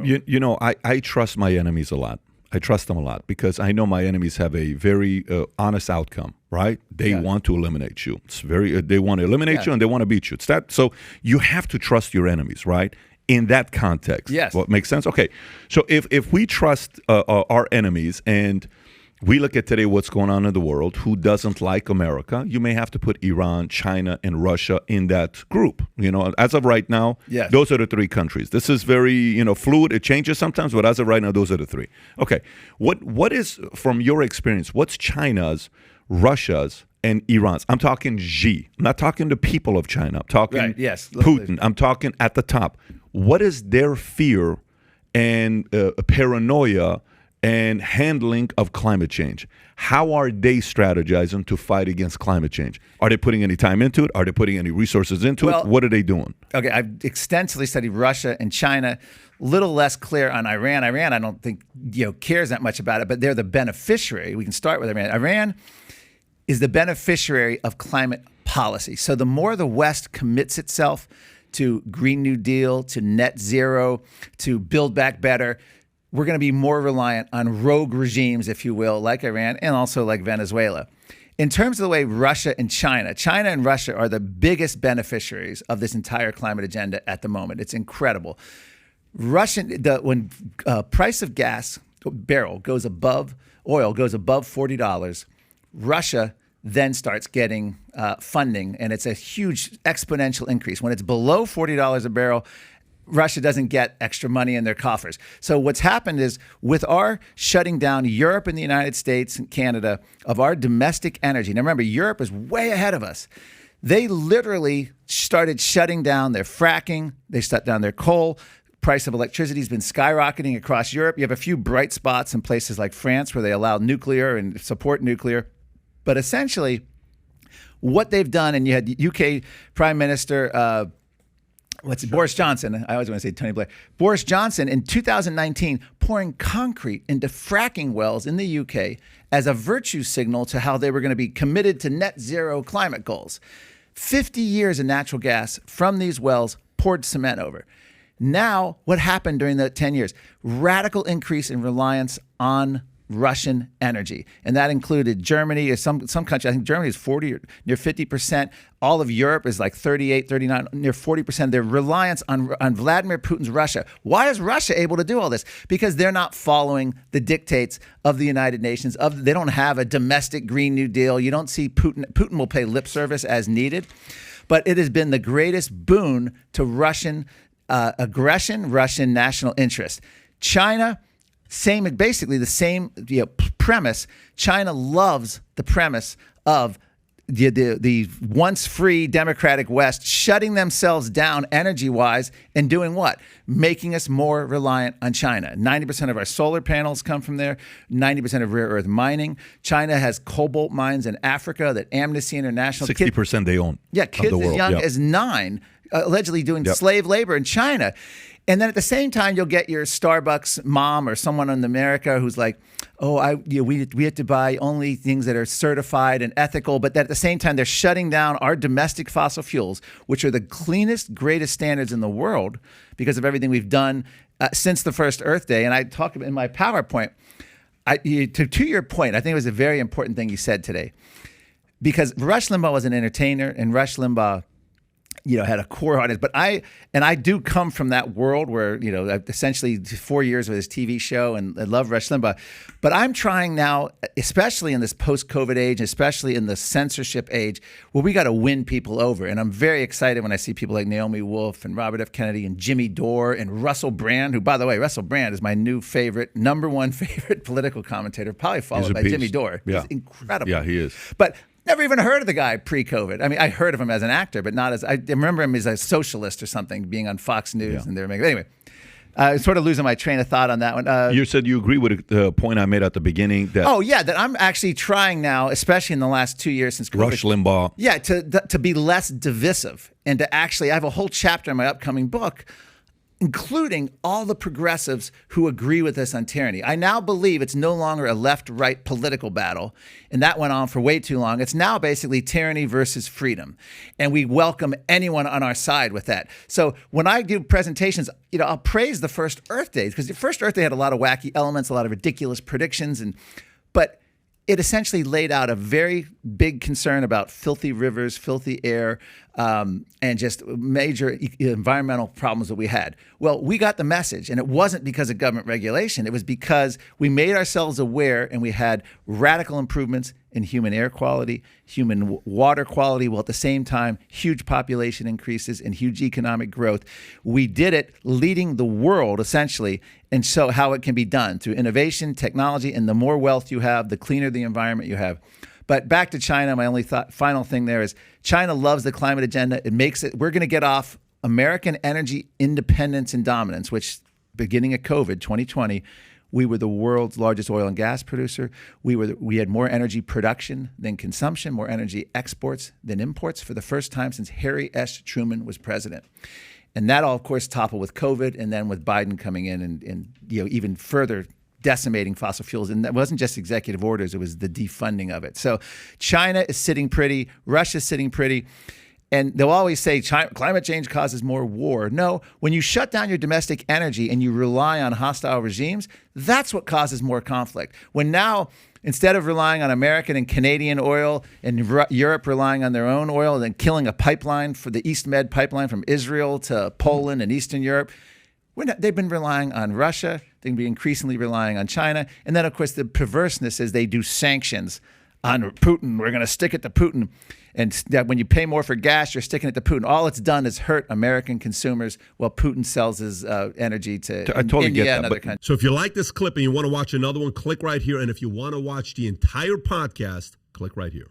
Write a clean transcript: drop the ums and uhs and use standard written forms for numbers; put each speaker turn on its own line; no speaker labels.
I trust my enemies a lot. I trust them a lot because I know my enemies have a very honest outcome, right? They want to eliminate you. It's very they want to eliminate you and they want to beat you. It's that. So you have to trust your enemies, right? In that context.
Yes.
What makes sense? Okay. So if we trust our enemies and we look at today what's going on in the world, who doesn't like America, you may have to put Iran, China, and Russia in that group. As of right now, those are the three countries. This is very, fluid. It changes sometimes, but as of right now, those are the three. Okay. What is, from your experience, what's China's, Russia's, and Iran's? I'm talking Xi. I'm not talking the people of China. I'm talking Putin. I'm talking at the top. What is their fear and paranoia and handling of climate change? How are they strategizing to fight against climate change? Are they putting any time into it? Are they putting any resources into it? What are they doing?
Okay, I've extensively studied Russia and China. Little less clear on Iran. Iran, I don't think cares that much about it, but they're the beneficiary. We can start with Iran. Iran is the beneficiary of climate policy. So the more the West commits itself to Green New Deal, to net zero, to build back better, we're going to be more reliant on rogue regimes, if you will, like Iran and also like Venezuela. In terms of the way Russia and China and Russia are the biggest beneficiaries of this entire climate agenda at the moment. It's incredible. When price of gas barrel goes above $40, Russia then starts getting funding, and it's a huge exponential increase. When it's below $40 a barrel, Russia doesn't get extra money in their coffers. So what's happened is with our shutting down Europe and the United States and Canada of our domestic energy. Now remember, Europe is way ahead of us. They literally started shutting down their fracking. They shut down their coal. Price of electricity has been skyrocketing across Europe. You have a few bright spots in places like France where they allow nuclear and support nuclear. But essentially, what they've done, and you had UK Prime Minister Boris Johnson. I always want to say Tony Blair. Boris Johnson in 2019 pouring concrete into fracking wells in the UK as a virtue signal to how they were going to be committed to net zero climate goals. 50 years of natural gas from these wells poured cement over. Now, what happened during the 10 years? Radical increase in reliance on Russian energy. And that included Germany, or some country. I think Germany is 40 or near 50%. All of Europe is like 38, 39, near 40%. Their reliance on Vladimir Putin's Russia. Why is Russia able to do all this? Because they're not following the dictates of the United Nations. They don't have a domestic Green New Deal. You don't see Putin. Putin will pay lip service as needed. But it has been the greatest boon to Russian aggression, Russian national interest. China, basically the same premise. China loves the premise of the once free democratic West shutting themselves down energy-wise and doing what? Making us more reliant on China. 90% of our solar panels come from there, 90% of rare earth mining. China has cobalt mines in Africa that Amnesty International...
60% they own.
Yeah, kids as young as 9 allegedly doing slave labor in China. And then at the same time, you'll get your Starbucks mom or someone in America who's like, oh, we have to buy only things that are certified and ethical. But at the same time, they're shutting down our domestic fossil fuels, which are the cleanest, greatest standards in the world because of everything we've done since the first Earth Day. And I talk in my PowerPoint, to your point, I think it was a very important thing you said today. Because Rush Limbaugh was an entertainer, and Rush Limbaugh had a core audience, but I do come from that world where, essentially 4 years with his TV show, and I love Rush Limbaugh. But I'm trying now, especially in this post-COVID age, especially in the censorship age, where we got to win people over. And I'm very excited when I see people like Naomi Wolf and Robert F. Kennedy and Jimmy Dore and Russell Brand, who, by the way, Russell Brand is my new number one favorite political commentator, probably followed by Jimmy Dore.
Yeah.
He's incredible.
Yeah, he is.
But never even heard of the guy pre-COVID. I mean, I heard of him as an actor, but not as, I remember him as a socialist or something, being on Fox News, and they were making, anyway. Sort of losing my train of thought on that one.
You said you agree with the point I made at the beginning. That
that I'm actually trying now, especially in the last 2 years since COVID.
Rush Limbaugh.
Yeah, to be less divisive and to actually, I have a whole chapter in my upcoming book including all the progressives who agree with us on tyranny. I now believe it's no longer a left-right political battle, and that went on for way too long. It's now basically tyranny versus freedom, and we welcome anyone on our side with that. So when I do presentations, I'll praise the first Earth Day, because the first Earth Day had a lot of wacky elements, a lot of ridiculous predictions, but it essentially laid out a very big concern about filthy rivers, filthy air, and just major environmental problems that we had. Well, we got the message, and it wasn't because of government regulation. It was because we made ourselves aware, and we had radical improvements in human air quality, human water quality, while at the same time, huge population increases and huge economic growth. We did it leading the world, essentially, and so how it can be done through innovation, technology, and the more wealth you have, the cleaner the environment you have. But back to China, my only final thing there is China loves the climate agenda. It makes it, we're going to get off American energy independence and dominance, which beginning of COVID, 2020, we were the world's largest oil and gas producer. We had more energy production than consumption, more energy exports than imports for the first time since Harry S. Truman was president. And that all, of course, toppled with COVID, and then with Biden coming in and even further decimating fossil fuels. And that wasn't just executive orders, it was the defunding of it. So China is sitting pretty, Russia's sitting pretty. And they'll always say climate change causes more war. No, when you shut down your domestic energy and you rely on hostile regimes, that's what causes more conflict. When now, instead of relying on American and Canadian oil and Europe relying on their own oil and then killing a pipeline for the East Med pipeline from Israel to Poland and Eastern Europe, they've been relying on Russia. They're going to be increasingly relying on China. And then, of course, the perverseness is they do sanctions on Putin. We're going to stick it to Putin. And that when you pay more for gas, you're sticking it to Putin. All it's done is hurt American consumers while Putin sells his energy to India and other countries.
So if you like this clip and you want to watch another one, click right here. And if you want to watch the entire podcast, click right here.